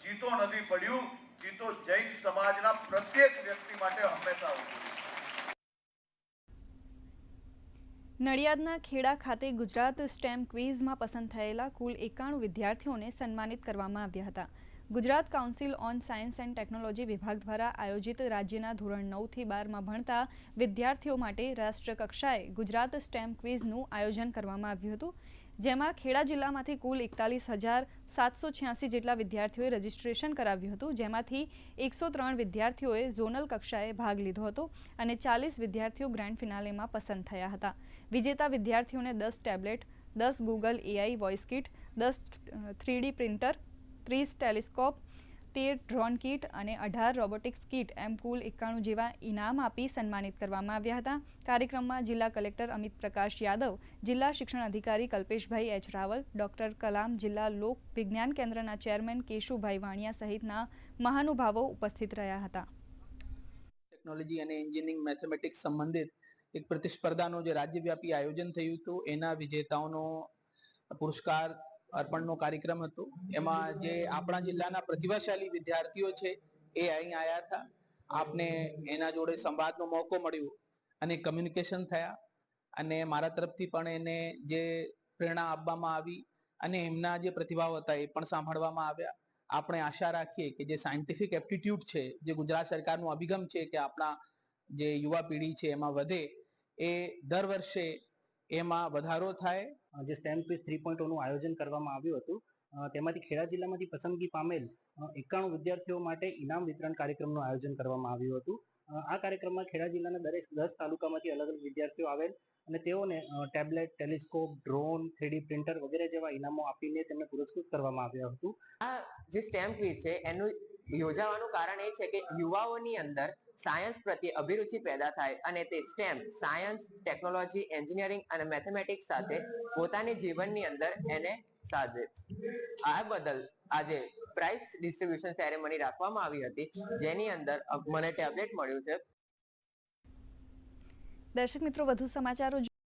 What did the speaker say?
જીતો નથી પડ્યું, જીતો જૈન સમાજના પ્રત્યેક વ્યક્તિ માટે હંમેશા ઉભું. નડિયાદના ખેડા ખાતે ગુજરાત સ્ટેમ ક્વિઝમાં પસંદ થયેલા કુલ 91 વિદ્યાર્થીઓને સન્માનિત કરવામાં આવ્યા હતા. Gujarat council on science and technology વિભાગ દ્વારા આયોજિત રાજ્યના ધોરણ 9 થી 12માં ભણતા વિદ્યાર્થીઓ માટે રાષ્ટ્રીય કક્ષાએ ગુજરાત સ્ટેમ ક્વિઝનું આયોજન કરવામાં આવ્યું હતું, જેમાં ખેડા જિલ્લામાંથી કુલ 41,786 જેટલા વિદ્યાર્થીઓએ રજીસ્ટ્રેશન કરાવ્યું હતું, જેમાંથી 103 વિદ્યાર્થીઓએ ઝોનલ કક્ષાએ ભાગ લીધો હતો અને 40 વિદ્યાર્થીઓ ગ્રાન્ડ ફિનાલેમાં પસંદ થયા હતા. વિજેતા વિદ્યાર્થીઓને 10 tablet, 10 Google AI voice kit, 10 3D printer, 30 telescope, 13 drone kit અને 18 રોબોટિક્સ કીટ એમ કુલ 91 જેવા ઇનામ આપી સન્માનિત કરવામાં આવ્યા હતા. કાર્યક્રમમાં જિલ્લા કલેક્ટર અમિત પ્રકાશ યાદવ, જિલ્લા શિક્ષણ અધિકારી કલ્પેશભાઈ H. રાવલ, ડોક્ટર કલામ જિલ્લા લોક વિજ્ઞાન કેન્દ્રના ચેરમેન કેશુભાઈ વાણિયા સહિતના મહાનુભાવો ઉપસ્થિત રહ્યા હતા. ટેકનોલોજી અને એન્જિનિયરિંગ મેથેમેટિક્સ સંબંધિત એક પ્રતિસ્પર્ધાનું જે રાજ્યવ્યાપી આયોજન થયું હતું એના વિજેતાઓનો પુરસ્કાર અર્પણનો કાર્યક્રમ હતો. એમાં જે આપણા જિલ્લાના પ્રતિભાશાળી વિદ્યાર્થીઓ છે એ અહીં આવ્યા હતા. આપને એના જોડે સંવાદનો મોકો મળ્યો અને કમ્યુનિકેશન થયા અને મારા તરફથી પણ એને જે પ્રેરણા આપવામાં આવી અને એમના જે પ્રતિભાવ હતા એ પણ સાંભળવામાં આવ્યા. આપણે આશા રાખીએ કે જે સાયન્ટિફિક એપ્ટિટ્યુડ છે, જે ગુજરાત સરકારનો અભિગમ છે કે આપણા જે યુવા પેઢી છે એમાં વધે, એ દર વર્ષે એમાં વધારો થાય. જે સ્ટેમ ક્વિઝ 3.0 નું આયોજન કરવામાં આવ્યું હતું, તેમાંથી ખેડા જિલ્લામાંથી પસંદગી પામેલ 91 વિદ્યાર્થીઓ માટે ઇનામ વિતરણ કાર્યક્રમનું આયોજન કરવામાં આવ્યું હતું. આ કાર્યક્રમમાં ખેડા જિલ્લાના દરેક 10 તાલુકામાંથી અલગ અલગ વિદ્યાર્થીઓ આવેલ અને તેઓને tablet, telescope, drone, 3D printer વગેરે જેવા ઇનામો આપીને તેમને પુરસ્કૃત કરવામાં આવ્યા હતું. આ જે સ્ટેમ ક્વિઝ છે એનું યોજાવાનું કારણ એ છે કે યુવાઓની અંદર સાયન્સ પ્રત્યે અભિરુચિ પેદા થાય અને તે સ્ટેમ, સાયન્સ, ટેકનોલોજી, એન્જિનિયરિંગ અને મેથેમેટિક્સ સાથે પોતાની જીવનની અંદર એને સાધે. આ બદલ આજે પ્રાઇઝ ડિસ્ટ્રીબ્યુશન સેરેમની રાખવામાં આવી હતી, જેની અંદર મને ટેબ્લેટ મળ્યું છે. દર્શક મિત્રો, વધુ સમાચારો